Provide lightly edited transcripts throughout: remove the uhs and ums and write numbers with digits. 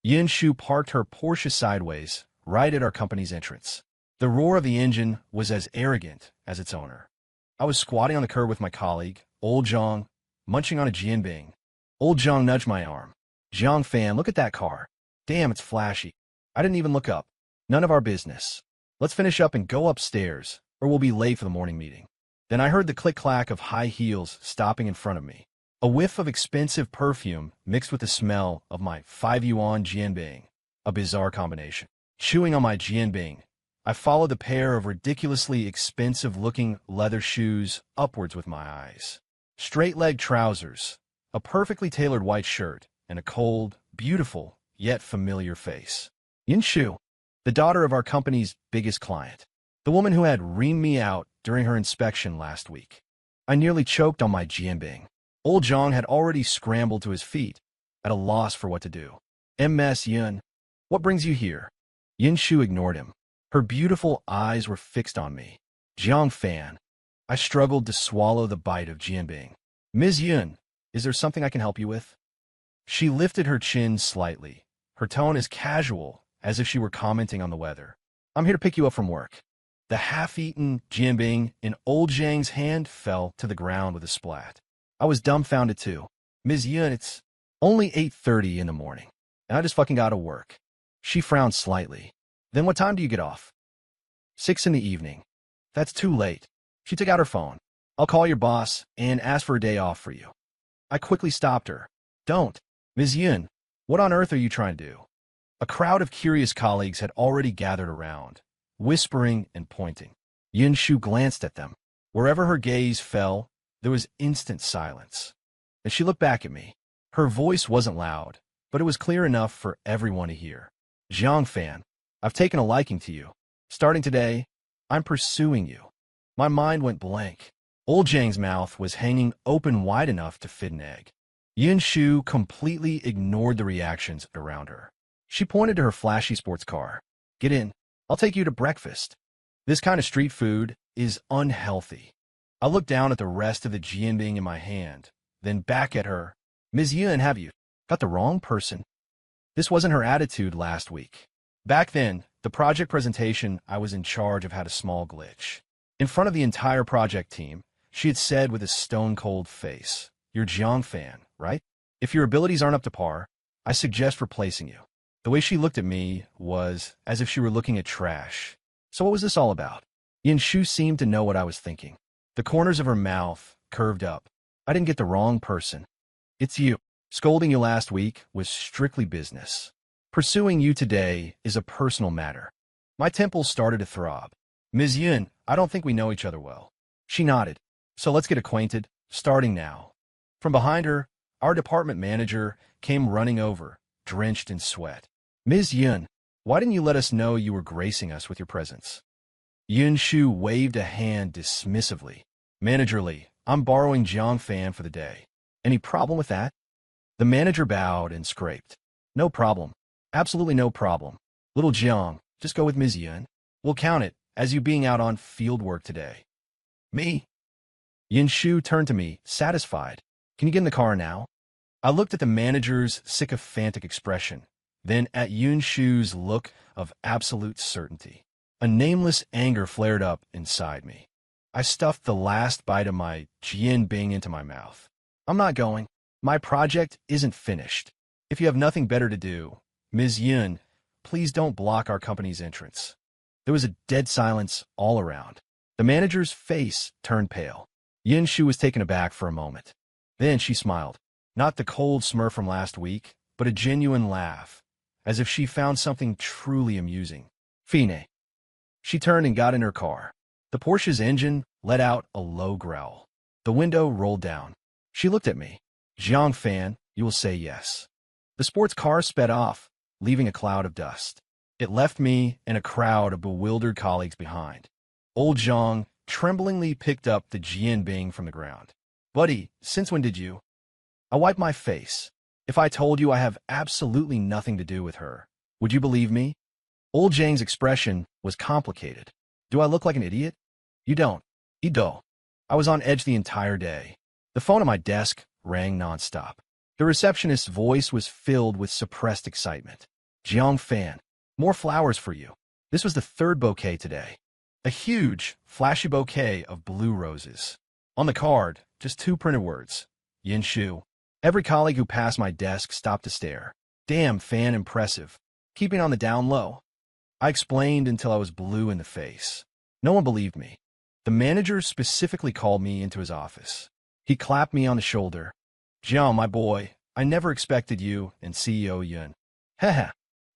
Yin Shu parked her Porsche sideways, right at our company's entrance. The roar of the engine was as arrogant as its owner. I was squatting on the curb with my colleague, Old Zhang, munching on a Jianbing. Old Zhang nudged my arm. Zhang fan, look at that car. Damn, it's flashy. I didn't even look up. None of our business. Let's finish up and go upstairs, or we'll be late for the morning meeting. Then I heard the click-clack of high heels stopping in front of me. A whiff of expensive perfume mixed with the smell of my 5 yuan Jianbing. A bizarre combination. Chewing on my Jianbing, I followed the pair of ridiculously expensive-looking leather shoes upwards with my eyes. Straight-leg trousers, a perfectly tailored white shirt, and a cold, beautiful, yet familiar face. Yin Shu, the daughter of our company's biggest client. The woman who had reamed me out during her inspection last week. I nearly choked on my Jianbing. Old Zhang had already scrambled to his feet, at a loss for what to do. Ms. Yun, what brings you here? Yin Shu ignored him. Her beautiful eyes were fixed on me. Zhang fan. I struggled to swallow the bite of Jianbing. Ms. Yun, is there something I can help you with? She lifted her chin slightly, her tone as casual as if she were commenting on the weather. I'm here to pick you up from work. The half-eaten Jianbing in Old Zhang's hand fell to the ground with a splat. I was dumbfounded too. Ms. Yun, it's only 8:30 in the morning, and I just fucking gotta work. She frowned slightly. Then what time do you get off? 6 in the evening. That's too late. She took out her phone. I'll call your boss and ask for a day off for you. I quickly stopped her. Don't. Ms. Yun, what on earth are you trying to do? A crowd of curious colleagues had already gathered around, whispering and pointing. Yin Shu glanced at them. Wherever her gaze fell, there was instant silence. And she looked back at me. Her voice wasn't loud, but it was clear enough for everyone to hear. Zhang fan, I've taken a liking to you. Starting today, I'm pursuing you. My mind went blank. Old Zhang's mouth was hanging open wide enough to fit an egg. Yin Shu completely ignored the reactions around her. She pointed to her flashy sports car. Get in. I'll take you to breakfast. This kind of street food is unhealthy. I looked down at the rest of the Jianbing in my hand, then back at her. Ms. Yun, have you got the wrong person? This wasn't her attitude last week. Back then, the project presentation I was in charge of had a small glitch. In front of the entire project team, she had said with a stone-cold face, You're Zhang fan, right? If your abilities aren't up to par, I suggest replacing you. The way she looked at me was as if she were looking at trash. So what was this all about? Yin Shu seemed to know what I was thinking. The corners of her mouth curved up. I didn't get the wrong person. It's you. Scolding you last week was strictly business. Pursuing you today is a personal matter. My temples started to throb. Ms. Yun, I don't think we know each other well. She nodded. So let's get acquainted, starting now. From behind her, our department manager came running over, drenched in sweat. Ms. Yun, why didn't you let us know you were gracing us with your presence? Yin Shu waved a hand dismissively. Managerly, I'm borrowing Zhang fan for the day. Any problem with that? The manager bowed and scraped. No problem. Absolutely no problem. Little Zhang, just go with Ms. Yun. We'll count it as you being out on field work today. Me? Yin Shu turned to me, satisfied. Can you get in the car now? I looked at the manager's sycophantic expression, then at Yin Shu's look of absolute certainty. A nameless anger flared up inside me. I stuffed the last bite of my Jianbing into my mouth. I'm not going. My project isn't finished. If you have nothing better to do, Ms. Yun, please don't block our company's entrance. There was a dead silence all around. The manager's face turned pale. Yin Shu was taken aback for a moment. Then she smiled. Not the cold smir from last week, but a genuine laugh, as if she found something truly amusing. Fine. She turned and got in her car. The Porsche's engine let out a low growl. The window rolled down. She looked at me. Zhang fan, you will say yes. The sports car sped off, leaving a cloud of dust. It left me and a crowd of bewildered colleagues behind. Old Zhang tremblingly picked up the Jianbing from the ground. Buddy, since when did you? I wiped my face. If I told you I have absolutely nothing to do with her, would you believe me? Old Zhang's expression was complicated. Do I look like an idiot? You don't. You don't. I was on edge the entire day. The phone on my desk rang nonstop. The receptionist's voice was filled with suppressed excitement. Jiang Fan, more flowers for you. This was the third bouquet today. A huge, flashy bouquet of blue roses. On the card, just two printed words. Yin Shu. Every colleague who passed my desk stopped to stare. Damn, Fan impressive. Keeping on the down low. I explained until I was blue in the face. No one believed me. The manager specifically called me into his office. He clapped me on the shoulder. Jiang, my boy, I never expected you, and CEO Yun. Heh.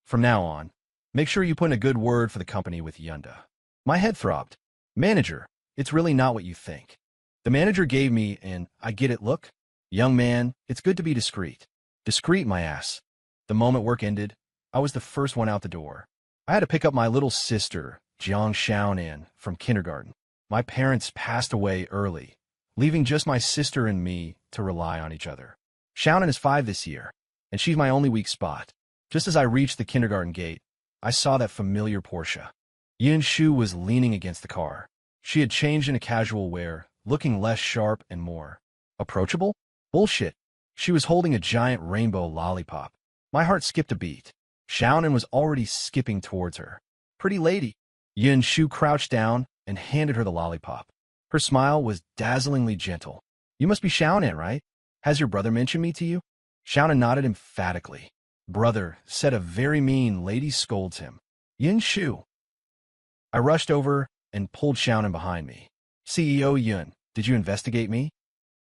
From now on, make sure you put in a good word for the company with Yunda. My head throbbed. Manager, it's really not what you think. The manager gave me an I get it look. Young man, it's good to be discreet. Discreet, my ass. The moment work ended, I was the first one out the door. I had to pick up my little sister, Jiang Xiaonan, from kindergarten. My parents passed away early, leaving just my sister and me to rely on each other. Xiaonan is 5 this year, and she's my only weak spot. Just as I reached the kindergarten gate, I saw that familiar Porsche. Yin Shu was leaning against the car. She had changed into casual wear, looking less sharp and more approachable? Bullshit. She was holding a giant rainbow lollipop. My heart skipped a beat. Xiaonan was already skipping towards her. Pretty lady. Yin Shu crouched down and handed her the lollipop. Her smile was dazzlingly gentle. You must be Xiaonan, right? Has your brother mentioned me to you? Xiaonan nodded emphatically. Brother, said a very mean lady scolds him. Yin Shu. I rushed over and pulled Xiaonan behind me. CEO Yun, did you investigate me?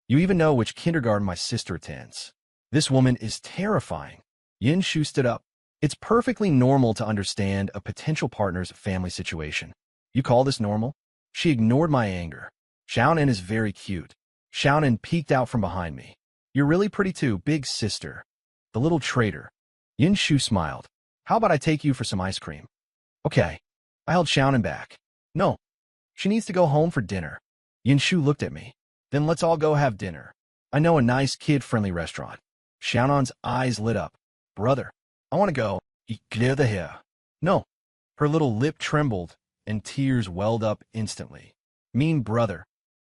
You even know which kindergarten my sister attends. This woman is terrifying. Yin Shu stood up. It's perfectly normal to understand a potential partner's family situation. You call this normal? She ignored my anger. Xiaonan is very cute. Xiaonan peeked out from behind me. You're really pretty too, big sister. The little traitor. Yin Shu smiled. How about I take you for some ice cream? Okay. I held Xiaonan back. No. She needs to go home for dinner. Yin Shu looked at me. Then let's all go have dinner. I know a nice kid-friendly restaurant. Xiaonan's eyes lit up. Brother, I want to go. Clear the hair. No. Her little lip trembled, and tears welled up instantly. Mean brother.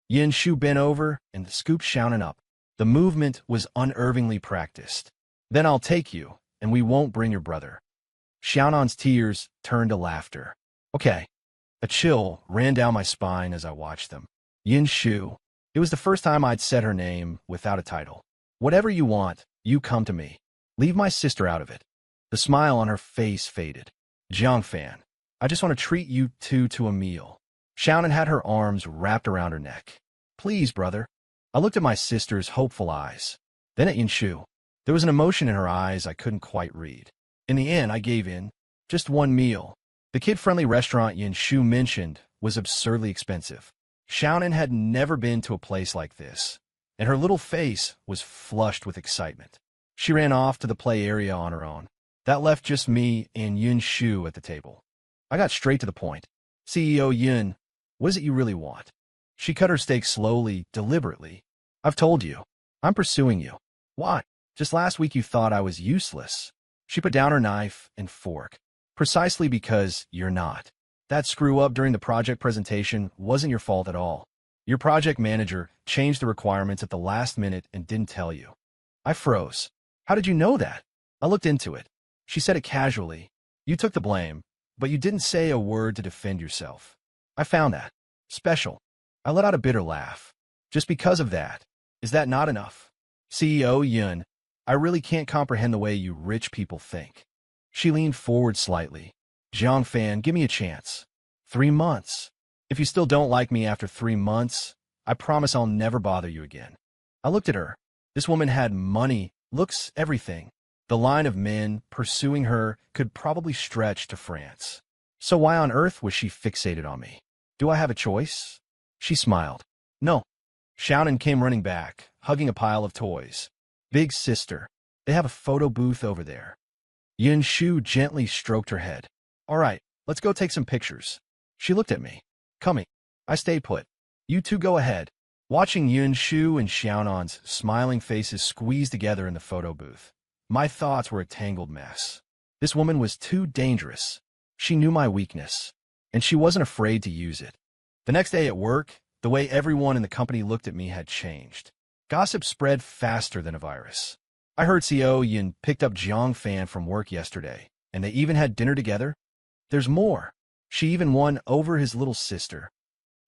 Yin Shu bent over and scooped Xiaonan up. The movement was unnervingly practiced. Then I'll take you, and we won't bring your brother. Xiaonan's tears turned to laughter. Okay. A chill ran down my spine as I watched them. Yin Shu. It was the first time I'd said her name without a title. Whatever you want, you come to me. Leave my sister out of it. The smile on her face faded. Jiang Fan, I just want to treat you two to a meal. Xiaonan had her arms wrapped around her neck. Please, brother. I looked at my sister's hopeful eyes. Then at Yin Shu. There was an emotion in her eyes I couldn't quite read. In the end, I gave in. Just one meal. The kid-friendly restaurant Yin Shu mentioned was absurdly expensive. Xiaonan had never been to a place like this, and her little face was flushed with excitement. She ran off to the play area on her own. That left just me and Yin Shu at the table. I got straight to the point. CEO Yun, what is it you really want? She cut her steak slowly, deliberately. I've told you. I'm pursuing you. Why? Just last week you thought I was useless. She put down her knife and fork. Precisely because you're not. That screw-up during the project presentation wasn't your fault at all. Your project manager changed the requirements at the last minute and didn't tell you. I froze. How did you know that? I looked into it. She said it casually. You took the blame, but you didn't say a word to defend yourself. I found that special. I let out a bitter laugh. Just because of that. Is that not enough? CEO Yun, I really can't comprehend the way you rich people think. She leaned forward slightly. Jiang Fan, give me a chance. 3 months. If you still don't like me after 3 months, I promise I'll never bother you again. I looked at her. This woman had money, looks, everything. The line of men pursuing her could probably stretch to France. So why on earth was she fixated on me? Do I have a choice? She smiled. No. Xiaonan came running back, hugging a pile of toys. Big sister. They have a photo booth over there. Yin Shu gently stroked her head. All right, let's go take some pictures. She looked at me. Coming. I stayed put. You two go ahead. Watching Yin Shu and Xiaonan's smiling faces squeeze together in the photo booth. My thoughts were a tangled mess. This woman was too dangerous. She knew my weakness, and she wasn't afraid to use it. The next day at work, the way everyone in the company looked at me had changed. Gossip spread faster than a virus. I heard CEO Yin picked up Jiang Fan from work yesterday. And they even had dinner together? There's more. She even won over his little sister.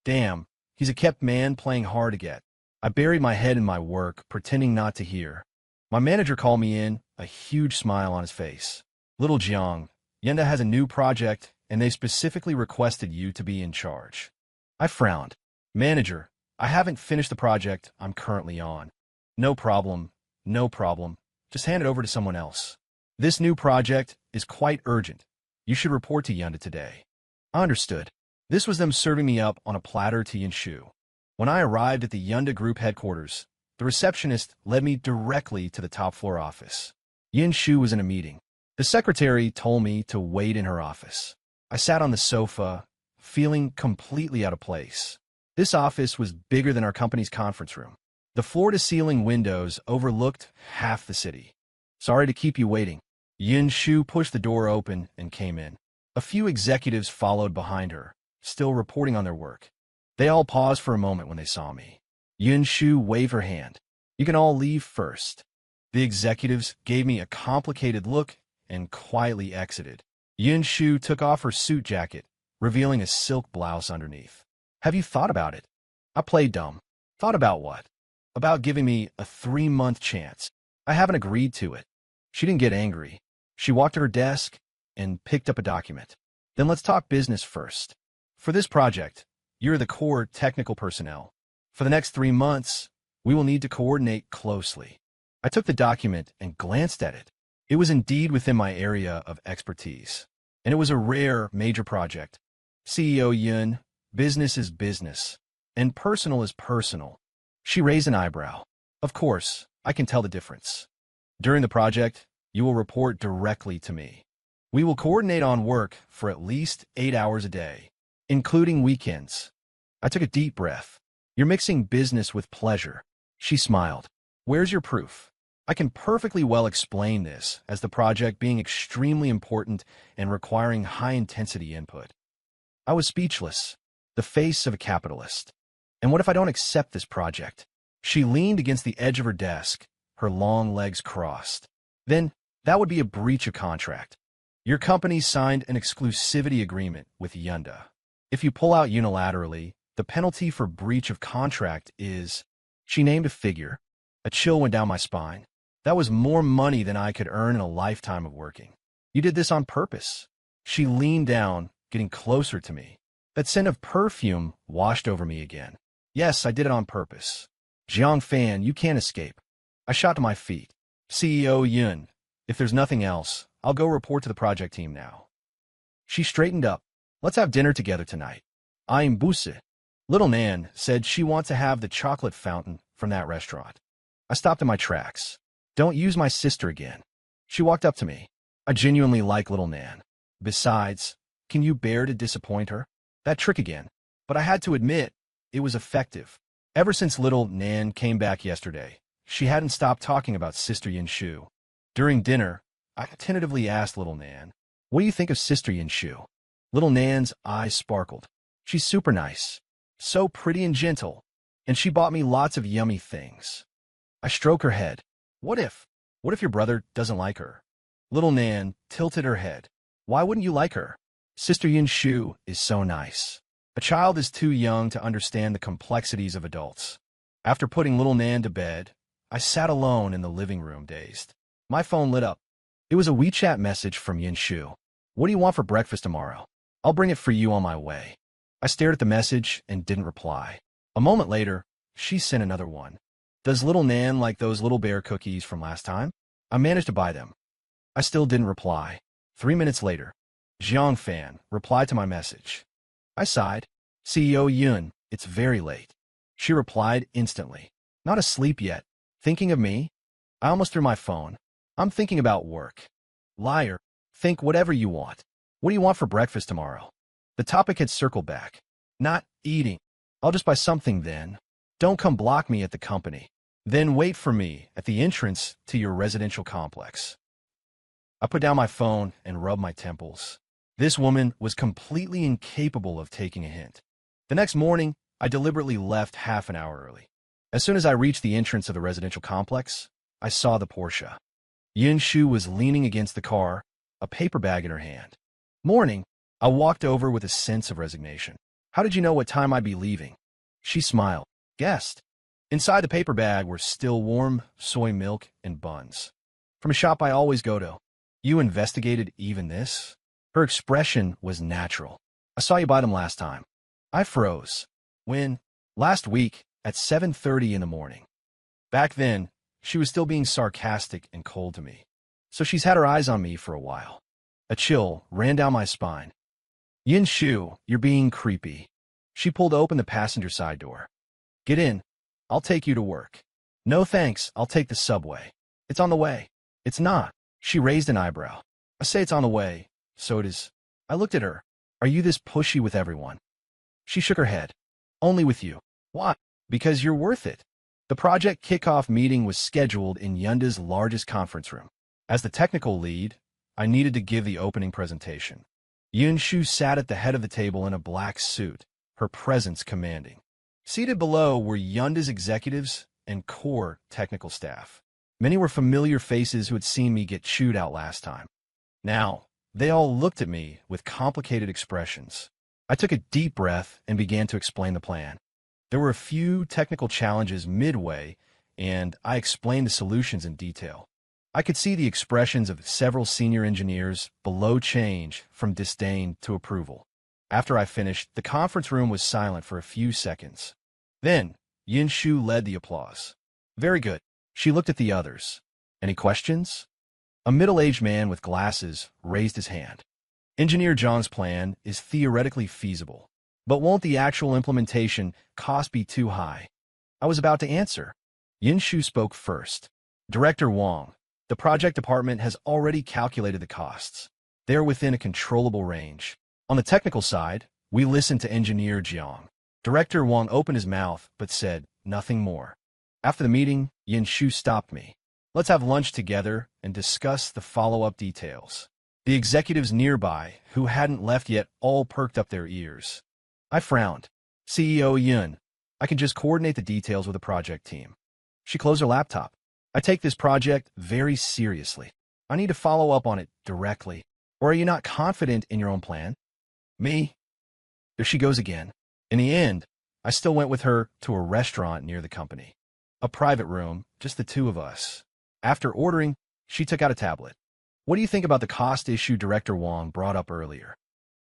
Damn, he's a kept man playing hard to get. I buried my head in my work, pretending not to hear. My manager called me in, a huge smile on his face. Little Jiang, Yenda has a new project, and they specifically requested you to be in charge. I frowned. Manager, I haven't finished the project I'm currently on. No problem, no problem. Just hand it over to someone else. This new project is quite urgent. You should report to Yenda today. I understood. This was them serving me up on a platter to Yinshu. When I arrived at the Yenda Group headquarters, the receptionist led me directly to the top-floor office. Yinshu was in a meeting. The secretary told me to wait in her office. I sat on the sofa, feeling completely out of place. This office was bigger than our company's conference room. The floor-to-ceiling windows overlooked half the city. Sorry to keep you waiting. Yinshu pushed the door open and came in. A few executives followed behind her, still reporting on their work. They all paused for a moment when they saw me. Yinshu waved her hand. You can all leave first. The executives gave me a complicated look and quietly exited. Yinshu took off her suit jacket, revealing a silk blouse underneath. Have you thought about it? I played dumb. Thought about what? About giving me a 3-month chance. I haven't agreed to it. She didn't get angry. She walked to her desk and picked up a document. Then let's talk business first. For this project, you're the core technical personnel. For the next 3 months, we will need to coordinate closely. I took the document and glanced at it. It was indeed within my area of expertise, and it was a rare, major project. CEO Yun, business is business, and personal is personal. She raised an eyebrow. Of course, I can tell the difference. During the project, you will report directly to me. We will coordinate on work for at least 8 hours a day, including weekends. I took a deep breath. You're mixing business with pleasure. She smiled. Where's your proof? I can perfectly well explain this as the project being extremely important and requiring high-intensity input. I was speechless, the face of a capitalist. And what if I don't accept this project? She leaned against the edge of her desk, her long legs crossed. Then, that would be a breach of contract. Your company signed an exclusivity agreement with Yunda. If you pull out unilaterally, the penalty for breach of contract is... She named a figure. A chill went down my spine. That was more money than I could earn in a lifetime of working. You did this on purpose. She leaned down, getting closer to me. That scent of perfume washed over me again. Yes, I did it on purpose. Jiang Fan, you can't escape. I shot to my feet. CEO Yun, if there's nothing else, I'll go report to the project team now. She straightened up. Let's have dinner together tonight. I'm Buse. Little Nan said she wants to have the chocolate fountain from that restaurant. I stopped in my tracks. Don't use my sister again. She walked up to me. I genuinely like Little Nan. Besides, can you bear to disappoint her? That trick again. But I had to admit, it was effective. Ever since Little Nan came back yesterday, she hadn't stopped talking about Sister Yinshu. During dinner, I tentatively asked Little Nan, what do you think of Sister Yinshu? Little Nan's eyes sparkled. She's super nice. So pretty and gentle. And she bought me lots of yummy things. I stroke her head. What if your brother doesn't like her? Little Nan tilted her head. Why wouldn't you like her? Sister Yinshu is so nice. A child is too young to understand the complexities of adults. After putting Little Nan to bed, I sat alone in the living room, dazed. My phone lit up. It was a WeChat message from Yinshu. What do you want for breakfast tomorrow? I'll bring it for you on my way. I stared at the message and didn't reply. A moment later, she sent another one. Does Little Nan like those little bear cookies from last time? I managed to buy them. I still didn't reply. 3 minutes later, Jiang Fan replied to my message. I sighed. CEO Yun, it's very late. She replied instantly. Not asleep yet. Thinking of me? I almost threw my phone. I'm thinking about work. Liar. Think whatever you want. What do you want for breakfast tomorrow? The topic had circled back. Not eating. I'll just buy something then. Don't come block me at the company. Then wait for me at the entrance to your residential complex. I put down my phone and rubbed my temples. This woman was completely incapable of taking a hint. The next morning, I deliberately left half an hour early. As soon as I reached the entrance of the residential complex, I saw the Porsche. Yinshu was leaning against the car, a paper bag in her hand. Morning. I walked over with a sense of resignation. How did you know what time I'd be leaving? She smiled. Guessed. Inside the paper bag were still warm soy milk and buns. From a shop I always go to. You investigated even this? Her expression was natural. I saw you buy them last time. I froze. When? Last week, at 7:30 in the morning. Back then, she was still being sarcastic and cold to me. So she's had her eyes on me for a while. A chill ran down my spine. Yin Shu, you're being creepy. She pulled open the passenger side door. Get in. I'll take you to work. No thanks, I'll take the subway. It's on the way. It's not. She raised an eyebrow. I say it's on the way, so it is. I looked at her. Are you this pushy with everyone? She shook her head. Only with you. Why? Because you're worth it. The project kickoff meeting was scheduled in Yunda's largest conference room. As the technical lead, I needed to give the opening presentation. Yun Shu sat at the head of the table in a black suit, her presence commanding. Seated below were Yunda's executives and core technical staff. Many were familiar faces who had seen me get chewed out last time. Now, they all looked at me with complicated expressions. I took a deep breath and began to explain the plan. There were a few technical challenges midway, and I explained the solutions in detail. I could see the expressions of several senior engineers below change from disdain to approval. After I finished, the conference room was silent for a few seconds. Then, Yin Shu led the applause. Very good. She looked at the others. Any questions? A middle-aged man with glasses raised his hand. Engineer Zhang's plan is theoretically feasible, but won't the actual implementation cost be too high? I was about to answer. Yin Shu spoke first. Director Wang, the project department has already calculated the costs. They are within a controllable range. On the technical side, we listened to Engineer Jiang. Director Wang opened his mouth but said nothing more. After the meeting, Yin Shu stopped me. Let's have lunch together and discuss the follow-up details. The executives nearby, who hadn't left yet, all perked up their ears. I frowned. CEO Yun, I can just coordinate the details with the project team. She closed her laptop. I take this project very seriously. I need to follow up on it directly. Or are you not confident in your own plan? Me? There she goes again. In the end, I still went with her to a restaurant near the company. A private room, just the two of us. After ordering, she took out a tablet. What do you think about the cost issue Director Wang brought up earlier?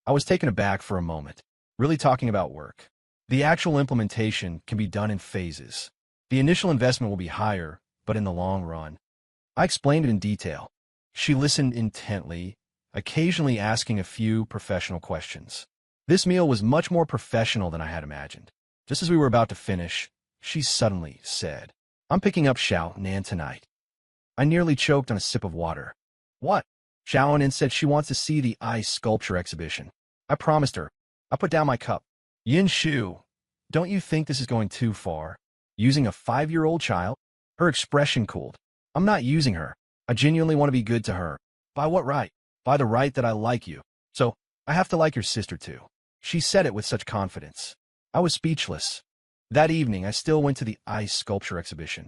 I was taken aback for a moment. Really talking about work. The actual implementation can be done in phases. The initial investment will be higher, but in the long run. I explained it in detail. She listened intently, occasionally asking a few professional questions. This meal was much more professional than I had imagined. Just as we were about to finish, she suddenly said, I'm picking up Xiao-Nan tonight. I nearly choked on a sip of water. What? Xiao-Nan said she wants to see the ice sculpture exhibition. I promised her. I put down my cup. Yin Shu, don't you think this is going too far? Using a 5-year-old child? Her expression cooled. I'm not using her. I genuinely want to be good to her. By what right? By the right that I like you. So, I have to like your sister too. She said it with such confidence. I was speechless. That evening, I still went to the ice sculpture exhibition.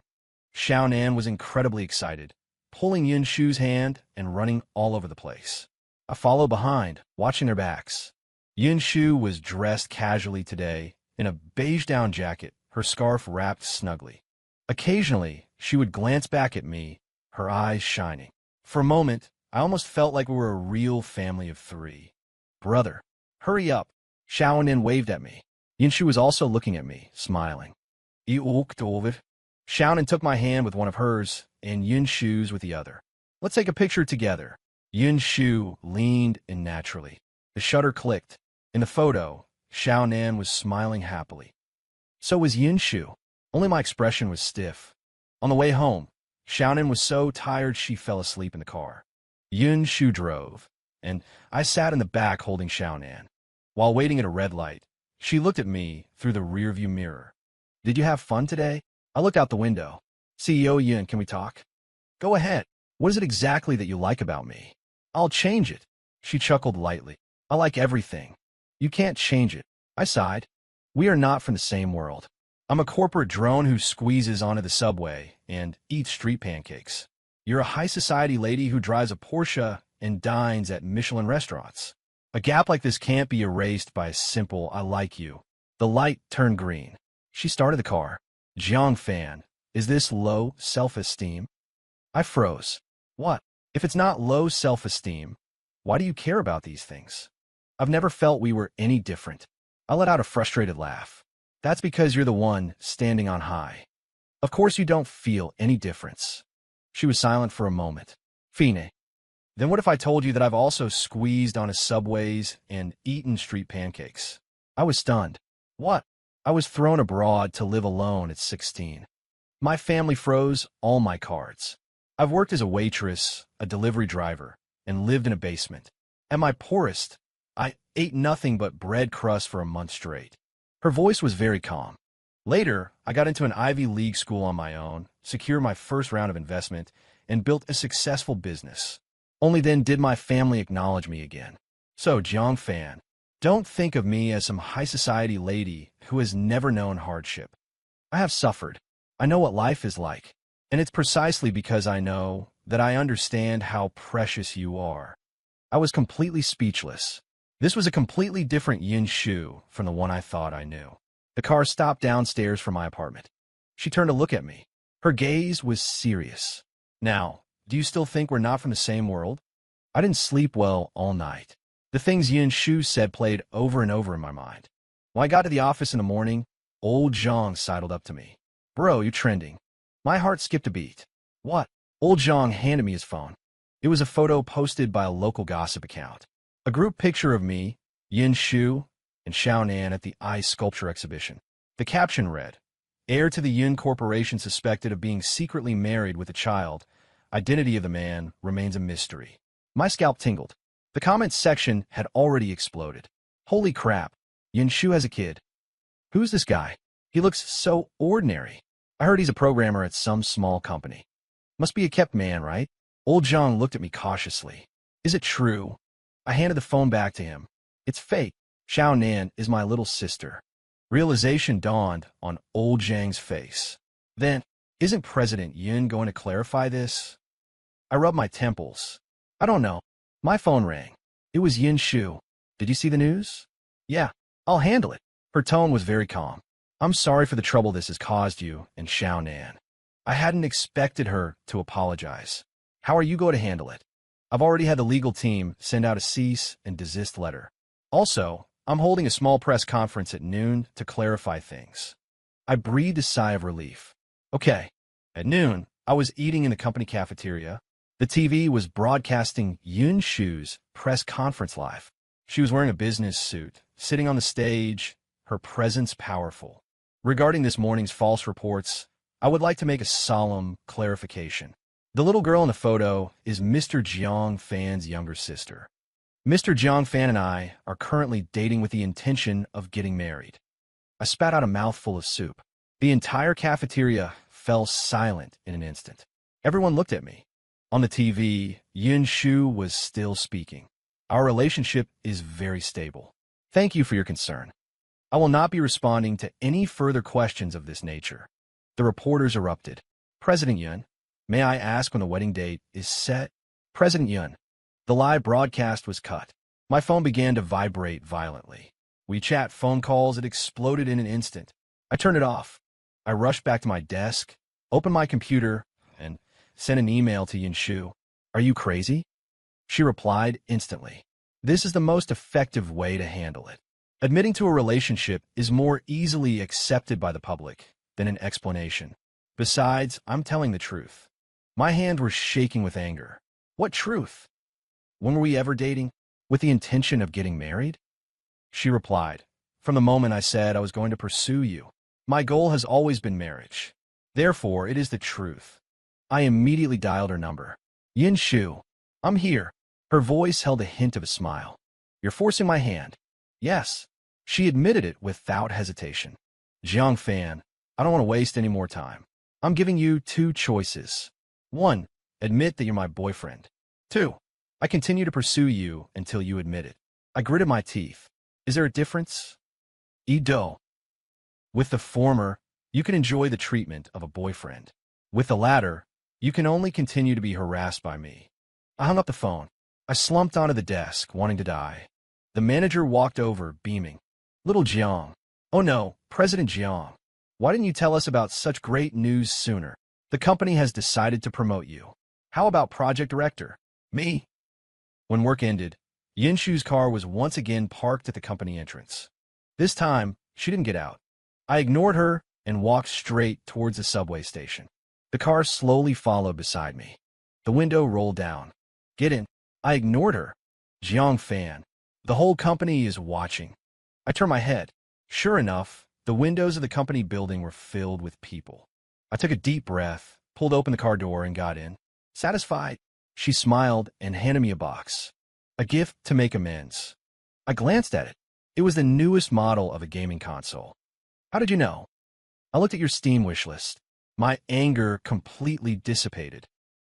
Xiao-Nan was incredibly excited, pulling Yin Shu's hand and running all over the place. I followed behind, watching their backs. Yin Shu was dressed casually today, in a beige down jacket, her scarf wrapped snugly. Occasionally, she would glance back at me, her eyes shining. For a moment, I almost felt like we were a real family of 3. Brother, hurry up. Xiao-Nan waved at me. Yin Shu was also looking at me, smiling. Xiao-Nan took my hand with one of hers, and Yin Shu's with the other. Let's take a picture together. Yin Shu leaned in naturally. The shutter clicked. In the photo, Xiao-Nan was smiling happily. So was Yin Shu. Only my expression was stiff. On the way home, Xiao-Nan was so tired she fell asleep in the car. Yin Shu drove, and I sat in the back holding Xiao-Nan. While waiting at a red light, she looked at me through the rearview mirror. Did you have fun today? I looked out the window. CEO Yun, can we talk? Go ahead. What is it exactly that you like about me? I'll change it. She chuckled lightly. I like everything. You can't change it. I sighed. We are not from the same world. I'm a corporate drone who squeezes onto the subway and eats street pancakes. You're a high society lady who drives a Porsche and dines at Michelin restaurants. A gap like this can't be erased by a simple "I like you." The light turned green. She started the car. Jiang Fan, is this low self-esteem? I froze. What? If it's not low self-esteem, why do you care about these things? I've never felt we were any different. I let out a frustrated laugh. That's because you're the one standing on high. Of course you don't feel any difference. She was silent for a moment. Fine. Then what if I told you that I've also squeezed on a Subways and eaten street pancakes? I was stunned. What? I was thrown abroad to live alone at 16. My family froze all my cards. I've worked as a waitress, a delivery driver, and lived in a basement. At my poorest, I ate nothing but bread crust for a month straight. Her voice was very calm. Later, I got into an Ivy League school on my own, secured my first round of investment, and built a successful business. Only then did my family acknowledge me again. So, Jiang Fan, don't think of me as some high society lady who has never known hardship. I have suffered. I know what life is like. And it's precisely because I know that I understand how precious you are. I was completely speechless. This was a completely different Yin Shu from the one I thought I knew. The car stopped downstairs from my apartment. She turned to look at me. Her gaze was serious. Now, do you still think we're not from the same world? I didn't sleep well all night. The things Yin Shu said played over and over in my mind. When I got to the office in the morning, old Zhang sidled up to me. Bro, you're trending. My heart skipped a beat. What? Old Zhang handed me his phone. It was a photo posted by a local gossip account. A group picture of me, Yin Shu, and Xiaonan at the ice sculpture exhibition. The caption read, heir to the Yin Corporation suspected of being secretly married with a child. Identity of the man remains a mystery. My scalp tingled. The comments section had already exploded. Holy crap, Yin Shu has a kid. Who's this guy? He looks so ordinary. I heard he's a programmer at some small company. Must be a kept man, right? Old Zhang looked at me cautiously. Is it true? I handed the phone back to him. It's fake. Xiaonan is my little sister. Realization dawned on old Zhang's face. Then, isn't President Yin going to clarify this? I rubbed my temples. I don't know. My phone rang. It was Yin Shu. Did you see the news? Yeah, I'll handle it. Her tone was very calm. I'm sorry for the trouble this has caused you and Xiaonan. I hadn't expected her to apologize. How are you going to handle it? I've already had the legal team send out a cease and desist letter. Also, I'm holding a small press conference at noon to clarify things. I breathed a sigh of relief. Okay. At noon, I was eating in the company cafeteria. The TV was broadcasting Yin Shu's press conference live. She was wearing a business suit, sitting on the stage, her presence powerful. Regarding this morning's false reports, I would like to make a solemn clarification. The little girl in the photo is Mr. Jiang Fan's younger sister. Mr. Jiang Fan and I are currently dating with the intention of getting married. I spat out a mouthful of soup. The entire cafeteria fell silent in an instant. Everyone looked at me. On the TV, Yin Shu was still speaking. Our relationship is very stable. Thank you for your concern. I will not be responding to any further questions of this nature. The reporters erupted. President Yun, may I ask when the wedding date is set? President Yun. The live broadcast was cut. My phone began to vibrate violently. WeChat phone calls had exploded in an instant. I turned it off. I rushed back to my desk, opened my computer, and sent an email to Yin Shu. Are you crazy? She replied instantly. This is the most effective way to handle it. Admitting to a relationship is more easily accepted by the public than an explanation. Besides, I'm telling the truth. My hands were shaking with anger. What truth? When were we ever dating? With the intention of getting married? She replied, from the moment I said I was going to pursue you. My goal has always been marriage. Therefore, it is the truth. I immediately dialed her number. Yin Shu, I'm here. Her voice held a hint of a smile. You're forcing my hand. Yes. She admitted it without hesitation. Jiang Fan, I don't want to waste any more time. I'm giving you two choices. 1. Admit that you're my boyfriend. 2. I continue to pursue you until you admit it. I gritted my teeth. Is there a difference? Ido. With the former, you can enjoy the treatment of a boyfriend. With the latter, you can only continue to be harassed by me. I hung up the phone. I slumped onto the desk, wanting to die. The manager walked over, beaming. Little Jiang. Oh no, President Jiang. Why didn't you tell us about such great news sooner? The company has decided to promote you. How about project director? Me? When work ended, Yinshu's car was once again parked at the company entrance. This time, she didn't get out. I ignored her and walked straight towards the subway station. The car slowly followed beside me. The window rolled down. Get in. I ignored her. Jiang Fan. The whole company is watching. I turned my head. Sure enough, the windows of the company building were filled with people. I took a deep breath, pulled open the car door, and got in. Satisfied, she smiled and handed me a box. A gift to make amends. I glanced at it. It was the newest model of a gaming console. How did you know? I looked at your Steam wish list. My anger completely dissipated.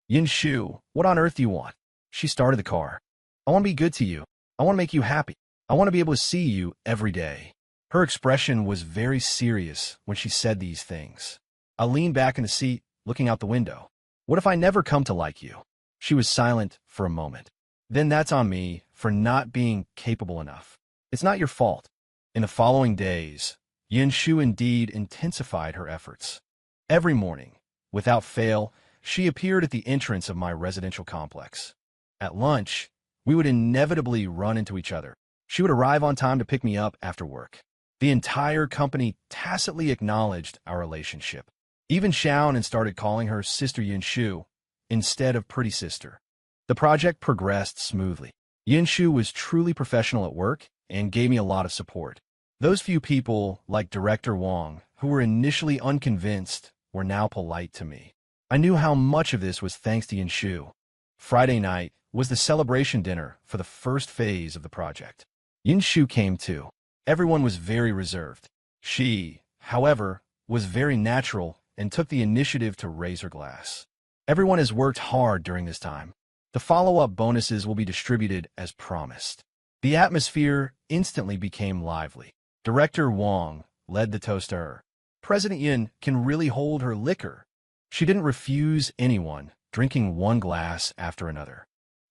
Yinshu, what on earth do you want? She started the car. I want to be good to you. I want to make you happy. I want to be able to see you every day. Her expression was very serious when she said these things. I leaned back in the seat, looking out the window. What if I never come to like you? She was silent for a moment. Then that's on me for not being capable enough. It's not your fault. In the following days, Yinshu indeed intensified her efforts. Every morning, without fail, she appeared at the entrance of my residential complex. At lunch, we would inevitably run into each other. She would arrive on time to pick me up after work. The entire company tacitly acknowledged our relationship. Even Xiaonan started calling her Sister Yinshu instead of Pretty Sister. The project progressed smoothly. Yinshu was truly professional at work and gave me a lot of support. Those few people, like Director Wang, who were initially unconvinced, were now polite to me. I knew how much of this was thanks to Yinshu. Friday night was the celebration dinner for the first phase of the project. Yinshu came too. Everyone was very reserved. She, however, was very natural and took the initiative to raise her glass. Everyone has worked hard during this time. The follow-up bonuses will be distributed as promised. The atmosphere instantly became lively. Director Wang led the toast to her. President Yin can really hold her liquor. She didn't refuse anyone, drinking one glass after another.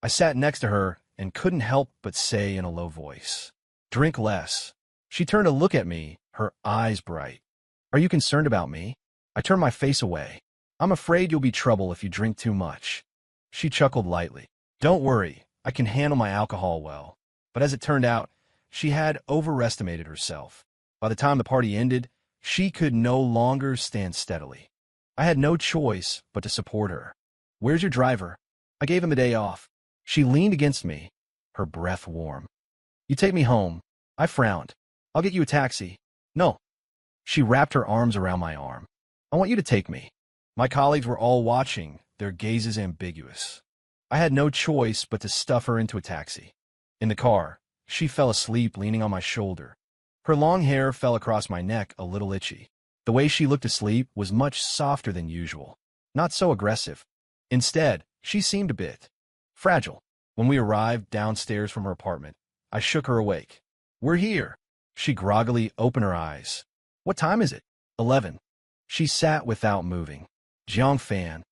I sat next to her and couldn't help but say in a low voice, "Drink less." She turned to look at me, her eyes bright. "Are you concerned about me?" I turned my face away. "I'm afraid you'll be trouble if you drink too much." She chuckled lightly. "Don't worry, I can handle my alcohol well." But as it turned out, she had overestimated herself. By the time the party ended, she could no longer stand steadily. I had no choice but to support her. "Where's your driver?" I gave him a day off. She leaned against me, her breath warm. "You take me home." I frowned. "I'll get you a taxi." "No." She wrapped her arms around my arm. "I want you to take me." My colleagues were all watching, their gazes ambiguous. I had no choice but to stuff her into a taxi. In the car, she fell asleep leaning on my shoulder. Her long hair fell across my neck a little itchy. The way she looked asleep was much softer than usual, not so aggressive. Instead, she seemed a bit fragile. When we arrived downstairs from her apartment, I shook her awake. "We're here." She groggily opened her eyes. "What time is it?" 11. She sat without moving. "Jiang Fan.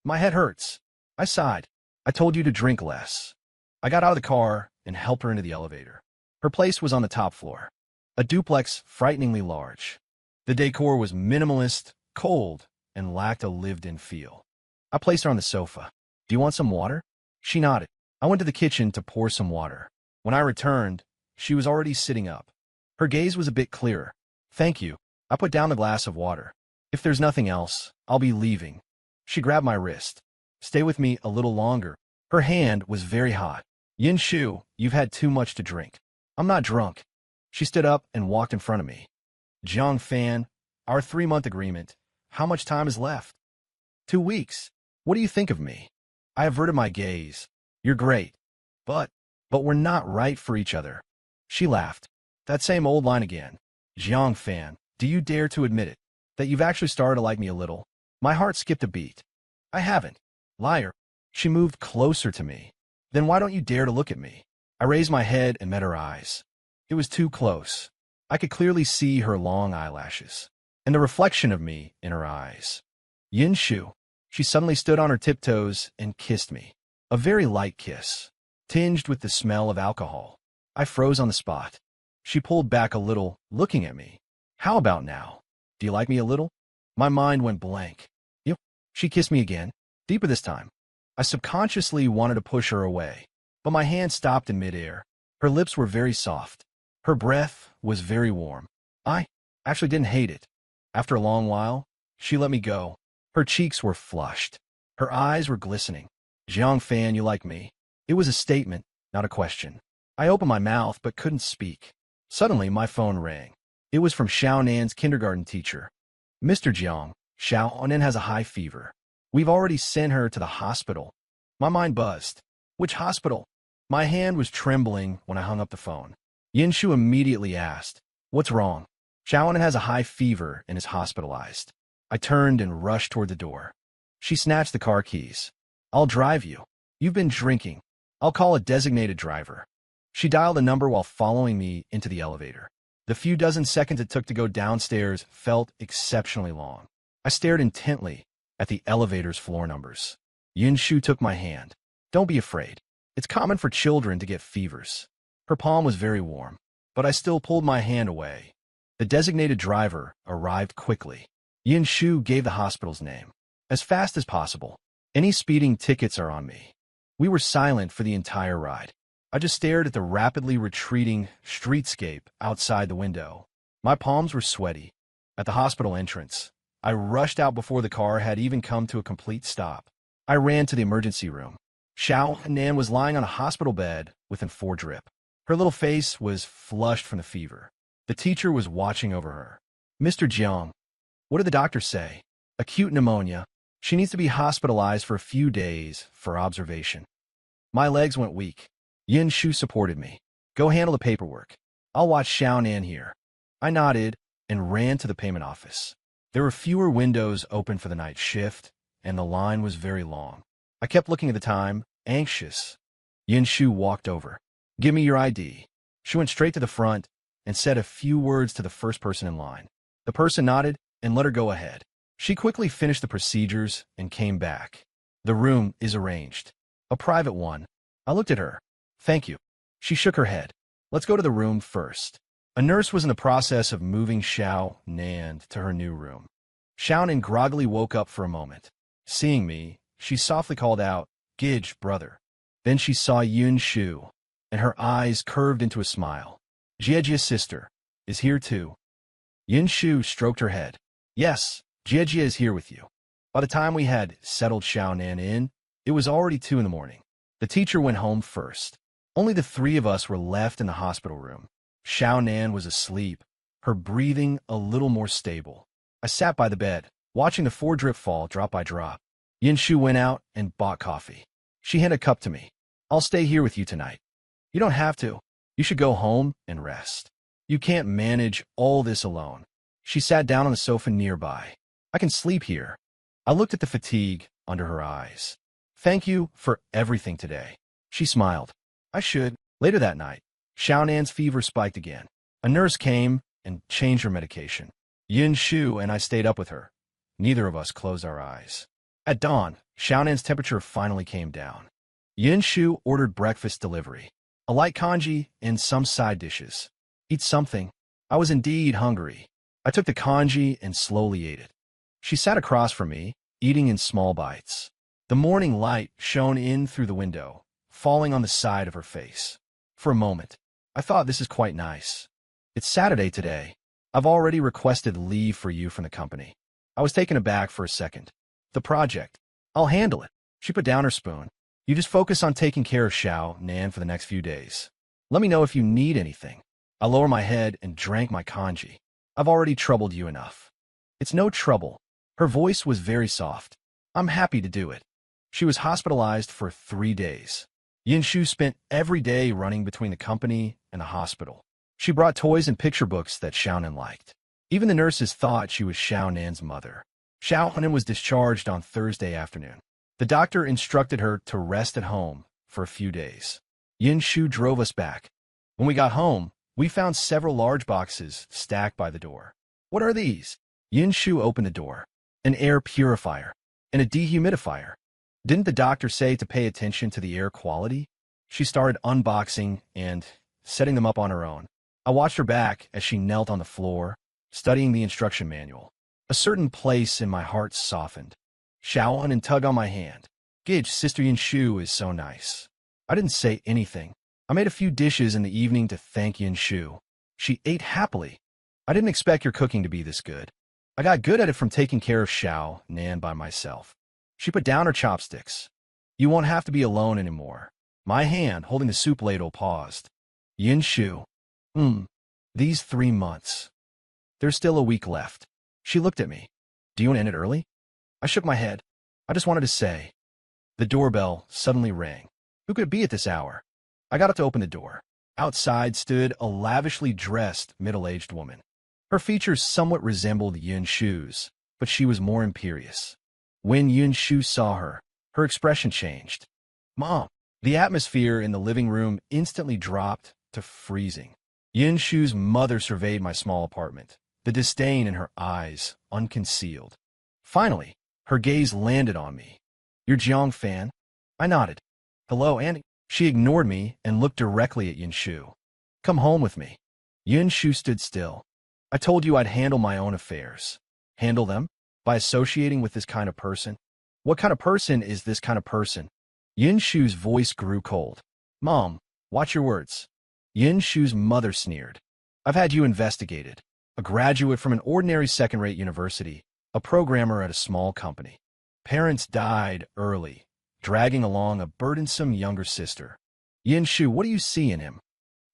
My head hurts." I sighed. "I told you to drink less." I got out of the car and helped her into the elevator. Her place was on the top floor, a duplex frighteningly large. The decor was minimalist, cold, and lacked a lived-in feel. I placed her on the sofa. "Do you want some water?" She nodded. I went to the kitchen to pour some water. When I returned, she was already sitting up. Her gaze was a bit clearer. "Thank you." I put down the glass of water. "If there's nothing else, I'll be leaving." She grabbed my wrist. "Stay with me a little longer." Her hand was very hot. "Yinshu, you've had too much to drink." "I'm not drunk." She stood up and walked in front of me. "Jiang Fan, our 3-month agreement. How much time is left?" 2 weeks. What do you think of me?" I averted my gaze. "You're great. But we're not right for each other." She laughed. That same old line again. "Jiang Fan, do you dare to admit it? That you've actually started to like me a little?" My heart skipped a beat. "I haven't." "Liar." She moved closer to me. "Then why don't you dare to look at me?" I raised my head and met her eyes. It was too close. I could clearly see her long eyelashes, and the reflection of me in her eyes. "Yinshu." She suddenly stood on her tiptoes and kissed me. A very light kiss. tinged with the smell of alcohol. I froze on the spot. She pulled back a little, looking at me. How about now? Do you like me a little? My mind went blank. You? She kissed me again, deeper this time. I subconsciously wanted to push her away, but my hand stopped in midair. Her lips were very soft. Her breath was very warm. I actually didn't hate it. After a long while, she let me go. Her cheeks were flushed. Her eyes were glistening. Jiang Fan, you like me? It was a statement, not a question. I opened my mouth but couldn't speak. Suddenly, my phone rang. It was from Xiao Nan's kindergarten teacher. Mr. Jiang, Xiao Nan has a high fever. We've already sent her to the hospital. My mind buzzed. Which hospital? My hand was trembling when I hung up the phone. Yin Shu immediately asked, what's wrong? Xiao Nan has a high fever and is hospitalized. I turned and rushed toward the door. She snatched the car keys. I'll drive you. You've been drinking. I'll call a designated driver. She dialed a number while following me into the elevator. The few dozen seconds it took to go downstairs felt exceptionally long. I stared intently at the elevator's floor numbers. Yin Shu took my hand. Don't be afraid. It's common for children to get fevers. Her palm was very warm, but I still pulled my hand away. The designated driver arrived quickly. Yin Shu gave the hospital's name. As fast as possible. Any speeding tickets are on me. We were silent for the entire ride. I just stared at the rapidly retreating streetscape outside the window. My palms were sweaty. At the hospital entrance, I rushed out before the car had even come to a complete stop. I ran to the emergency room. Xiao Nan was lying on a hospital bed with an 4 drip. Her little face was flushed from the fever. The teacher was watching over her. Mr. Jiang, what did the doctor say? Acute pneumonia. She needs to be hospitalized for a few days for observation. My legs went weak. Yin Shu supported me. Go handle the paperwork. I'll watch Xiao Nan here. I nodded and ran to the payment office. There were fewer windows open for the night shift, and the line was very long. I kept looking at the time, anxious. Yin Shu walked over. Give me your ID. She went straight to the front and said a few words to the first person in line. The person nodded and let her go ahead. She quickly finished the procedures and came back. The room is arranged. A private one. I looked at her. Thank you. She shook her head. Let's go to the room first. A nurse was in the process of moving Xiao Nan to her new room. Xiao Nan groggily woke up for a moment. Seeing me, she softly called out, Gidge, brother. Then she saw Yin Shu, and her eyes curved into a smile. Jiejia's sister is here too. Yin Shu stroked her head. Yes, Jiejia is here with you. By the time we had settled Xiao Nan in, it was already 2 in the morning. The teacher went home first. Only the 3 of us were left in the hospital room. Xiao Nan was asleep, her breathing a little more stable. I sat by the bed, watching the 4 drip fall drop by drop. Yin Shu went out and bought coffee. She handed a cup to me. I'll stay here with you tonight. You don't have to. You should go home and rest. You can't manage all this alone. She sat down on the sofa nearby. I can sleep here. I looked at the fatigue under her eyes. Thank you for everything today. She smiled. I should. Later that night, Xiao Nan's fever spiked again. A nurse came and changed her medication. Yin Shu and I stayed up with her. Neither of us closed our eyes. At dawn, Xiao Nan's temperature finally came down. Yin Shu ordered breakfast delivery. A light congee and some side dishes. Eat something. I was indeed hungry. I took the congee and slowly ate it. She sat across from me, eating in small bites. The morning light shone in through the window, falling on the side of her face. For a moment, I thought this is quite nice. It's Saturday today. I've already requested leave for you from the company. I was taken aback for a second. The project. I'll handle it. She put down her spoon. You just focus on taking care of Xiao Nan for the next few days. Let me know if you need anything. I lowered my head and drank my congee. I've already troubled you enough. It's no trouble. Her voice was very soft. I'm happy to do it. She was hospitalized for 3 days. Yin Shu spent every day running between the company and the hospital. She brought toys and picture books that Xiao Nan liked. Even the nurses thought she was Xiao Nan's mother. Xiao Nan was discharged on Thursday afternoon. The doctor instructed her to rest at home for a few days. Yin Shu drove us back. When we got home, we found several large boxes stacked by the door. What are these? Yin Shu opened the door. An air purifier and a dehumidifier. Didn't the doctor say to pay attention to the air quality? She started unboxing and setting them up on her own. I watched her back as she knelt on the floor, studying the instruction manual. A certain place in my heart softened. Shaoan and tug on my hand. Gage, Sister Yin Shu is so nice. I didn't say anything. I made a few dishes in the evening to thank Yin Shu. She ate happily. I didn't expect your cooking to be this good. I got good at it from taking care of Xiao Nan by myself. She put down her chopsticks. You won't have to be alone anymore. My hand, holding the soup ladle, paused. Yin Shu. These 3 months. There's still a week left. She looked at me. Do you want to end it early? I shook my head. I just wanted to say. The doorbell suddenly rang. Who could it be at this hour? I got up to open the door. Outside stood a lavishly dressed, middle-aged woman. Her features somewhat resembled Yin Shu's, but she was more imperious. When Yin Shu saw her, her expression changed. Mom! The atmosphere in the living room instantly dropped to freezing. Yin Shu's mother surveyed my small apartment, the disdain in her eyes unconcealed. Finally, her gaze landed on me. You're Jiang Fan? I nodded. Hello, Annie. She ignored me and looked directly at Yin Shu. Come home with me. Yin Shu stood still. I told you I'd handle my own affairs. Handle them? By associating with this kind of person? What kind of person is this kind of person? Yin Shu's voice grew cold. Mom, watch your words. Yin Shu's mother sneered. I've had you investigated. A graduate from an ordinary second-rate university, a programmer at a small company. Parents died early, dragging along a burdensome younger sister. Yin Shu, what do you see in him?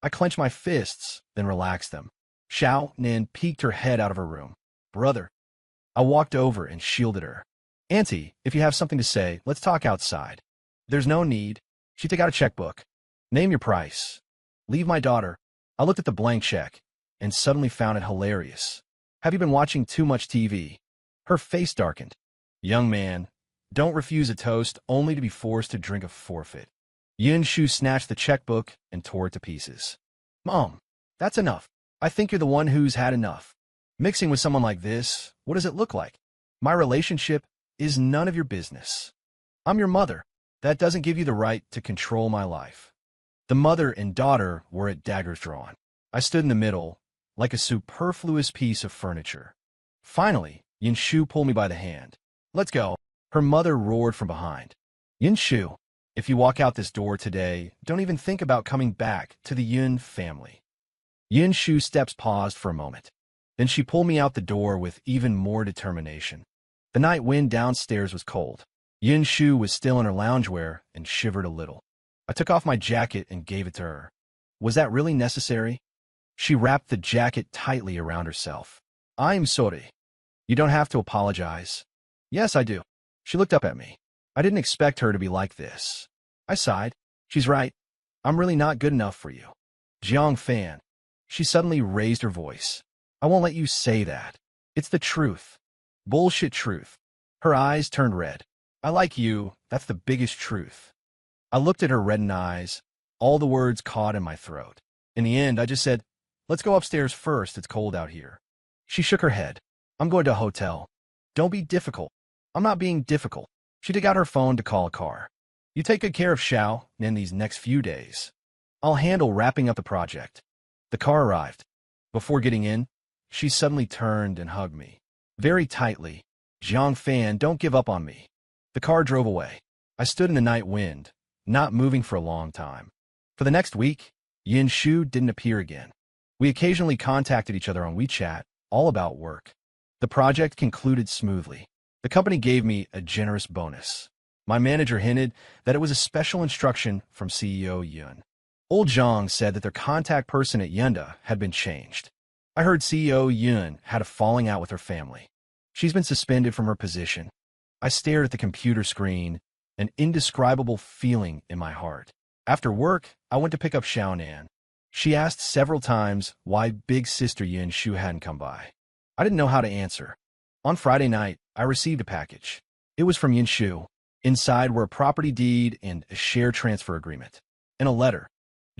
I clenched my fists, then relaxed them. Xiao Nan peeked her head out of her room. Brother. I walked over and shielded her. Auntie, if you have something to say, let's talk outside. There's no need. She took out a checkbook. Name your price. Leave my daughter. I looked at the blank check and suddenly found it hilarious. Have you been watching too much TV? Her face darkened. Young man, don't refuse a toast only to be forced to drink a forfeit. Yin Shu snatched the checkbook and tore it to pieces. Mom, that's enough. I think you're the one who's had enough. Mixing with someone like this, what does it look like? My relationship is none of your business. I'm your mother. That doesn't give you the right to control my life. The mother and daughter were at daggers drawn. I stood in the middle, like a superfluous piece of furniture. Finally, Yin Shu pulled me by the hand. Let's go. Her mother roared from behind. Yin Shu, if you walk out this door today, don't even think about coming back to the Yin family. Yin Shu's steps paused for a moment. Then she pulled me out the door with even more determination. The night wind downstairs was cold. Yin Shu was still in her loungewear and shivered a little. I took off my jacket and gave it to her. Was that really necessary? She wrapped the jacket tightly around herself. I'm sorry. You don't have to apologize. Yes, I do. She looked up at me. I didn't expect her to be like this. I sighed. She's right. I'm really not good enough for you. Jiang Fan. She suddenly raised her voice. I won't let you say that. It's the truth. Bullshit truth. Her eyes turned red. I like you. That's the biggest truth. I looked at her reddened eyes. All the words caught in my throat. In the end, I just said, let's go upstairs first. It's cold out here. She shook her head. I'm going to a hotel. Don't be difficult. I'm not being difficult. She took out her phone to call a car. You take good care of Xiao in these next few days. I'll handle wrapping up the project. The car arrived. Before getting in, she suddenly turned and hugged me. Very tightly. Jiang Fan, don't give up on me. The car drove away. I stood in the night wind, not moving for a long time. For the next week, Yin Shu didn't appear again. We occasionally contacted each other on WeChat, all about work. The project concluded smoothly. The company gave me a generous bonus. My manager hinted that it was a special instruction from CEO Yun. Old Zhang said that their contact person at Yenda had been changed. I heard CEO Yun had a falling out with her family. She's been suspended from her position. I stared at the computer screen, an indescribable feeling in my heart. After work, I went to pick up Xiaonan. She asked several times why big sister Yin Shu hadn't come by. I didn't know how to answer. On Friday night, I received a package. It was from Yin Shu. Inside were a property deed and a share transfer agreement. And a letter.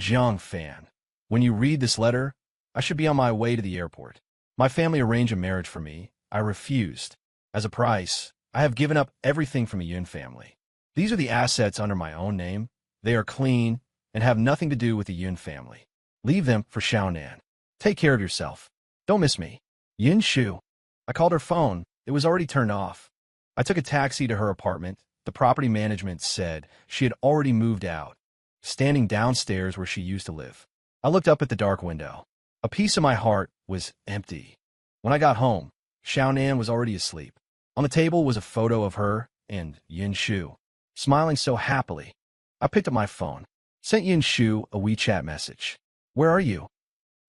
Jiang Fan. When you read this letter, I should be on my way to the airport. My family arranged a marriage for me. I refused. As a price, I have given up everything from the Yun family. These are the assets under my own name. They are clean, and have nothing to do with the Yun family. Leave them for Xiaonan. Take care of yourself. Don't miss me. Yin Shu. I called her phone. It was already turned off. I took a taxi to her apartment. The property management said she had already moved out, standing downstairs where she used to live. I looked up at the dark window. A piece of my heart was empty. When I got home, Xiaonan was already asleep. On the table was a photo of her and Yin Shu, smiling so happily. I picked up my phone, sent Yin Shu a WeChat message. Where are you?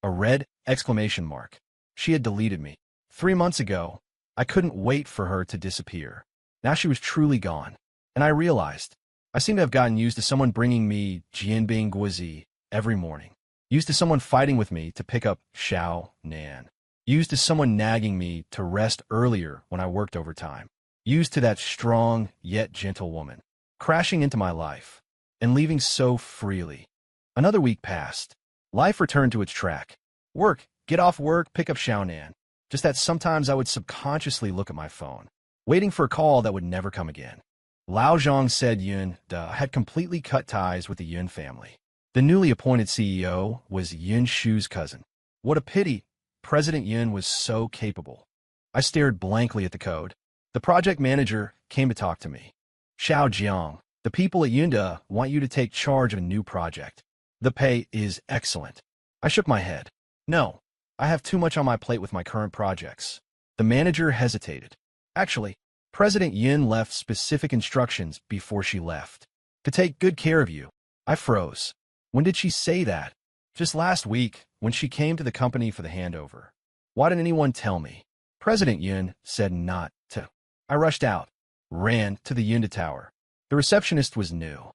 A red exclamation mark. She had deleted me. 3 months ago, I couldn't wait for her to disappear. Now she was truly gone. And I realized, I seem to have gotten used to someone bringing me Jianbing Guizi every morning. Used to someone fighting with me to pick up Xiao Nan. Used to someone nagging me to rest earlier when I worked overtime. Used to that strong yet gentle woman, crashing into my life and leaving so freely. Another week passed. Life returned to its track. Work, get off work, pick up Xiao Nan. Just that sometimes I would subconsciously look at my phone, waiting for a call that would never come again. Lao Zhang said Yun Da had completely cut ties with the Yun family. The newly appointed CEO was Yin Shu's cousin. What a pity. President Yun was so capable. I stared blankly at the code. The project manager came to talk to me. Xiao Jiang, the people at Yunda want you to take charge of a new project. The pay is excellent. I shook my head. No, I have too much on my plate with my current projects. The manager hesitated. Actually, President Yin left specific instructions before she left. To take good care of you. I froze. When did she say that? Just last week, when she came to the company for the handover. Why didn't anyone tell me? President Yin said not to. I rushed out, ran to the Yunda Tower. The receptionist was new.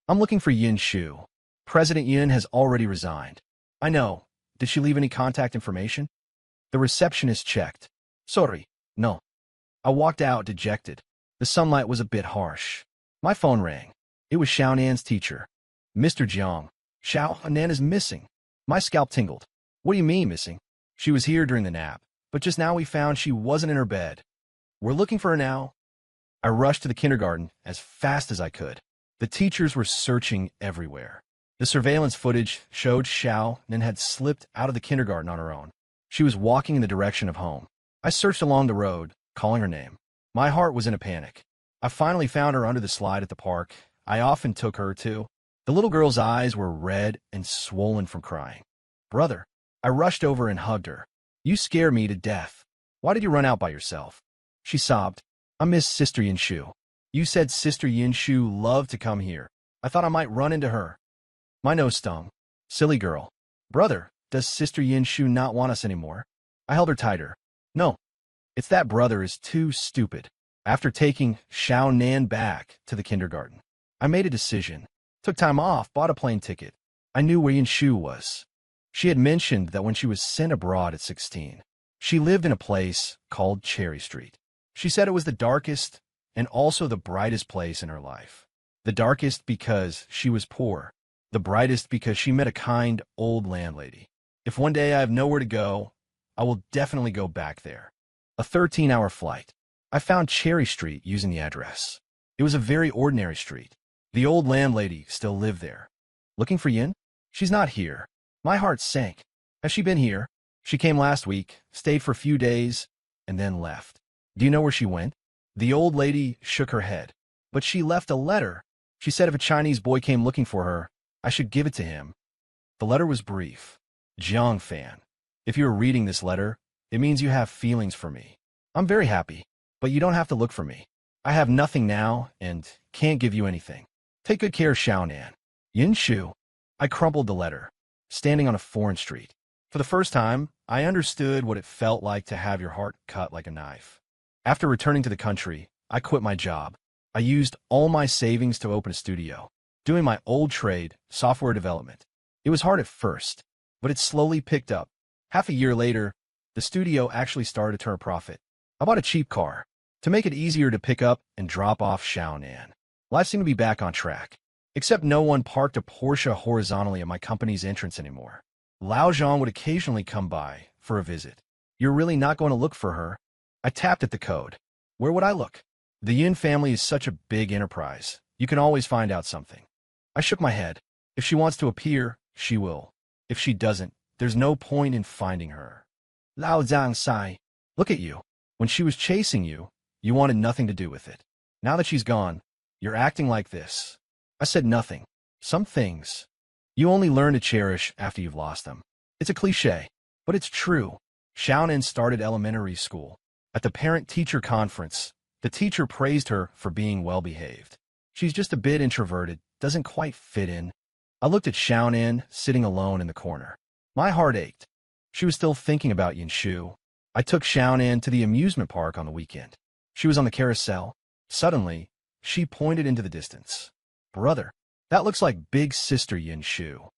I'm looking for Yin Shu. President Yin has already resigned. I know. Did she leave any contact information? The receptionist checked. Sorry, no. I walked out dejected. The sunlight was a bit harsh. My phone rang. It was Xiaonan's teacher. Mr. Jiang, Xiaonan is missing. My scalp tingled. What do you mean missing? She was here during the nap, but just now we found she wasn't in her bed. We're looking for her now. I rushed to the kindergarten as fast as I could. The teachers were searching everywhere. The surveillance footage showed Xiaonan had slipped out of the kindergarten on her own. She was walking in the direction of home. I searched along the road, calling her name. My heart was in a panic. I finally found her under the slide at the park. I often took her to. The little girl's eyes were red and swollen from crying. Brother, I rushed over and hugged her. You scare me to death. Why did you run out by yourself? She sobbed. I miss Sister Yin Shu. You said Sister Yin Shu loved to come here. I thought I might run into her. My nose stung. Silly girl. Brother, does Sister Yin Shu not want us anymore? I held her tighter. No. It's that brother is too stupid. After taking Xiao Nan back to the kindergarten, I made a decision. Took time off, bought a plane ticket. I knew where Yin Shu was. She had mentioned that when she was sent abroad at 16, she lived in a place called Cherry Street. She said it was the darkest and also the brightest place in her life. The darkest because she was poor. The brightest because she met a kind old landlady. If one day I have nowhere to go, I will definitely go back there. A 13-hour flight. I found Cherry Street using the address. It was a very ordinary street. The old landlady still lived there. Looking for Yin? She's not here. My heart sank. Has she been here? She came last week, stayed for a few days, and then left. Do you know where she went? The old lady shook her head. But she left a letter. She said if a Chinese boy came looking for her, I should give it to him. The letter was brief. Jiang fan, if you're reading this letter, it means you have feelings for me. I'm very happy, but you don't have to look for me. I have nothing now and can't give you anything. Take good care, Xiaonan. Yin Shu. I crumpled the letter, standing on a foreign street. For the first time, I understood what it felt like to have your heart cut like a knife. After returning to the country, I quit my job. I used all my savings to open a studio, doing my old trade, software development. It was hard at first, but it slowly picked up. Half a year later, the studio actually started to turn a profit. I bought a cheap car to make it easier to pick up and drop off Xiaonan. Life seemed to be back on track, except no one parked a Porsche horizontally at my company's entrance anymore. Lao Zhang would occasionally come by for a visit. You're really not going to look for her? I tapped at the code. Where would I look? The Yin family is such a big enterprise. You can always find out something. I shook my head. If she wants to appear, she will. If she doesn't, there's no point in finding her. Lao Zhang Sai. Look at you. When she was chasing you, you wanted nothing to do with it. Now that she's gone, you're acting like this. I said nothing. Some things you only learn to cherish after you've lost them. It's a cliche, but it's true. Xiaonan started elementary school. At the parent-teacher conference, the teacher praised her for being well-behaved. She's just a bit introverted, doesn't quite fit in. I looked at Xiaonan sitting alone in the corner. My heart ached. She was still thinking about Yinshu. I took Xiaonan to the amusement park on the weekend. She was on the carousel. Suddenly, she pointed into the distance. Brother, that looks like big sister Yinshu.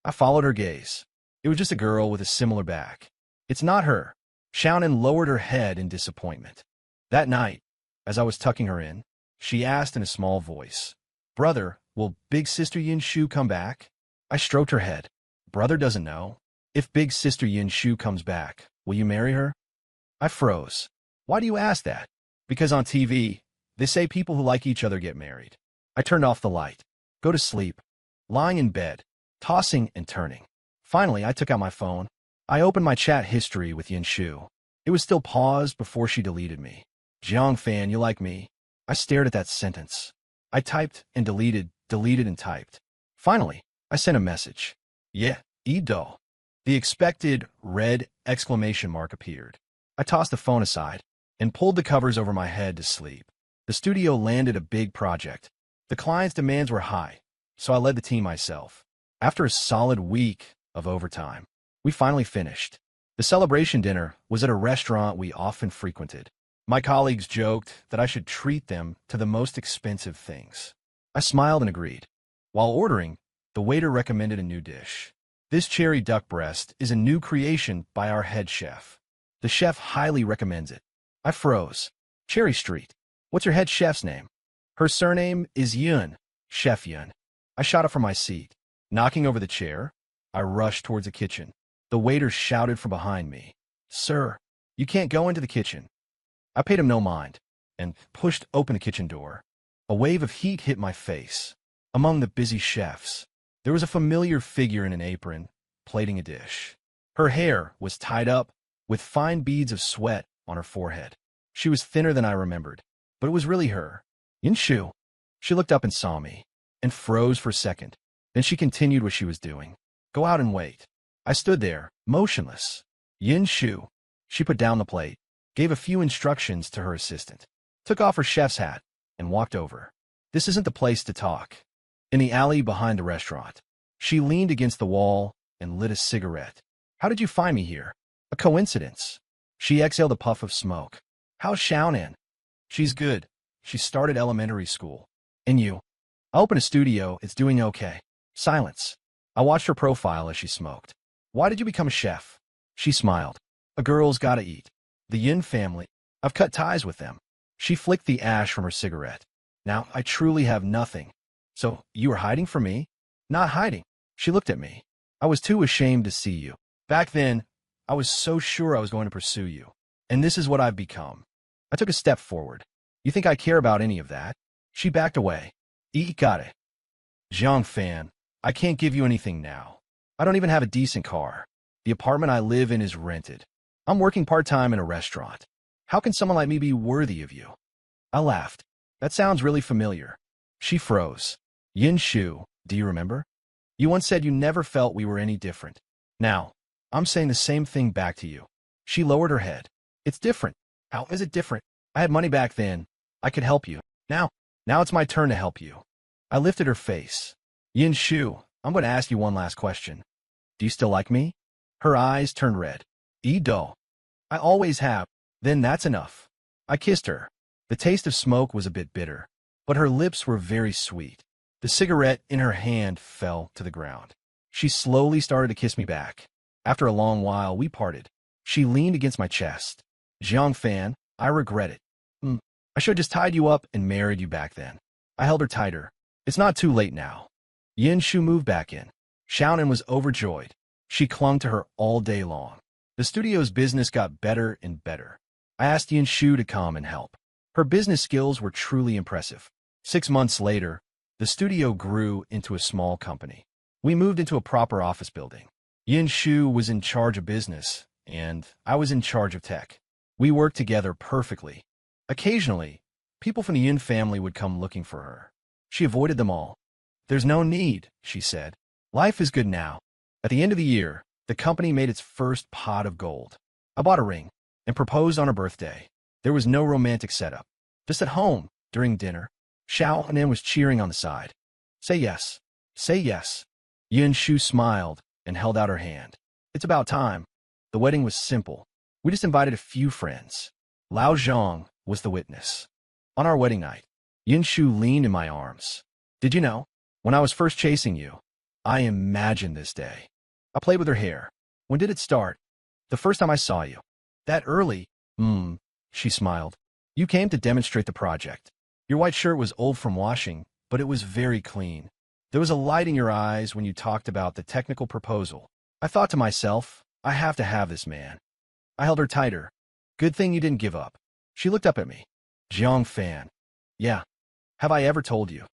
I followed her gaze. It was just a girl with a similar back. It's not her. Xiaonan lowered her head in disappointment. That night, as I was tucking her in, she asked in a small voice, Brother, will big sister Yinshu come back? I stroked her head. Brother doesn't know. If big sister Yinshu comes back, will you marry her? I froze. Why do you ask that? Because on TV, they say people who like each other get married. I turned off the light. Go to sleep. Lying in bed, tossing and turning. Finally, I took out my phone. I opened my chat history with Yinshu. It was still paused before she deleted me. Jiang Fan, you like me? I stared at that sentence. I typed and deleted and typed. Finally, I sent a message. Yeah, Ido. The expected red exclamation mark appeared. I tossed the phone aside and pulled the covers over my head to sleep. The studio landed a big project. The client's demands were high, so I led the team myself. After a solid week of overtime, we finally finished. The celebration dinner was at a restaurant we often frequented. My colleagues joked that I should treat them to the most expensive things. I smiled and agreed. While ordering, the waiter recommended a new dish. This cherry duck breast is a new creation by our head chef. The chef highly recommends it. I froze. Cherry Street. What's your head chef's name? Her surname is Yun. Chef Yun. I shot up from my seat. Knocking over the chair, I rushed towards the kitchen. The waiter shouted from behind me, Sir, you can't go into the kitchen. I paid him no mind and pushed open the kitchen door. A wave of heat hit my face. Among the busy chefs, there was a familiar figure in an apron, plating a dish. Her hair was tied up with fine beads of sweat on her forehead. She was thinner than I remembered, but it was really her. Yinshu. She looked up and saw me, and froze for a second. Then she continued what she was doing. Go out and wait. I stood there, motionless. Yinshu. She put down the plate, gave a few instructions to her assistant, took off her chef's hat, and walked over. This isn't the place to talk. In the alley behind the restaurant, she leaned against the wall and lit a cigarette. How did you find me here? A coincidence. She exhaled a puff of smoke. How's Xiaonan? She's good. She started elementary school. And you? I opened a studio. It's doing okay. Silence. I watched her profile as she smoked. Why did you become a chef? She smiled. A girl's gotta eat. The Yin family. I've cut ties with them. She flicked the ash from her cigarette. Now, I truly have nothing. So, you were hiding from me? Not hiding. She looked at me. I was too ashamed to see you. Back then, I was so sure I was going to pursue you. And this is what I've become. I took a step forward. You think I care about any of that? She backed away. Ikare. Jiang Fan, I can't give you anything now. I don't even have a decent car. The apartment I live in is rented. I'm working part-time in a restaurant. How can someone like me be worthy of you? I laughed. That sounds really familiar. She froze. Yinshu, do you remember? You once said you never felt we were any different. Now, I'm saying the same thing back to you. She lowered her head. It's different. How is it different? I had money back then. I could help you. Now it's my turn to help you. I lifted her face. Yinshu, I'm going to ask you one last question. Do you still like me? Her eyes turned red. Ido. I always have. Then that's enough. I kissed her. The taste of smoke was a bit bitter, but her lips were very sweet. The cigarette in her hand fell to the ground. She slowly started to kiss me back. After a long while, we parted. She leaned against my chest. Jiang Fan, I regret it. I should have just tied you up and married you back then. I held her tighter. It's not too late now. Yinshu moved back in. Xiaonan was overjoyed. She clung to her all day long. The studio's business got better and better. I asked Yinshu to come and help. Her business skills were truly impressive. 6 months later, the studio grew into a small company. We moved into a proper office building. Yin Shu was in charge of business, and I was in charge of tech. We worked together perfectly. Occasionally, people from the Yin family would come looking for her. She avoided them all. "There's no need," she said. "Life is good now." At the end of the year, the company made its first pot of gold. I bought a ring and proposed on her birthday. There was no romantic setup. Just at home, during dinner, Xiao Hanan was cheering on the side. "Say yes. Say yes." Yin Shu smiled and held out her hand. "It's about time." The wedding was simple. We just invited a few friends. Lao Zhang was the witness. On our wedding night, Yin Shu leaned in my arms. "Did you know? When I was first chasing you, I imagined this day." I played with her hair. "When did it start?" "The first time I saw you." "That early?" She smiled. "You came to demonstrate the project. Your white shirt was old from washing, but it was very clean. There was a light in your eyes when you talked about the technical proposal. I thought to myself, I have to have this man." I held her tighter. "Good thing you didn't give up." She looked up at me. "Jiang Fan." "Yeah. Have I ever told you?"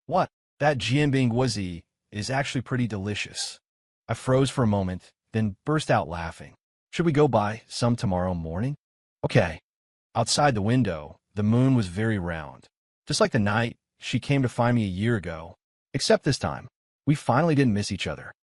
"What?" "That jianbing wuzi is actually pretty delicious." I froze for a moment, then burst out laughing. "Should we go buy some tomorrow morning?" "Okay." Outside the window, the moon was very round. Just like the night she came to find me a year ago. Except this time, we finally didn't miss each other.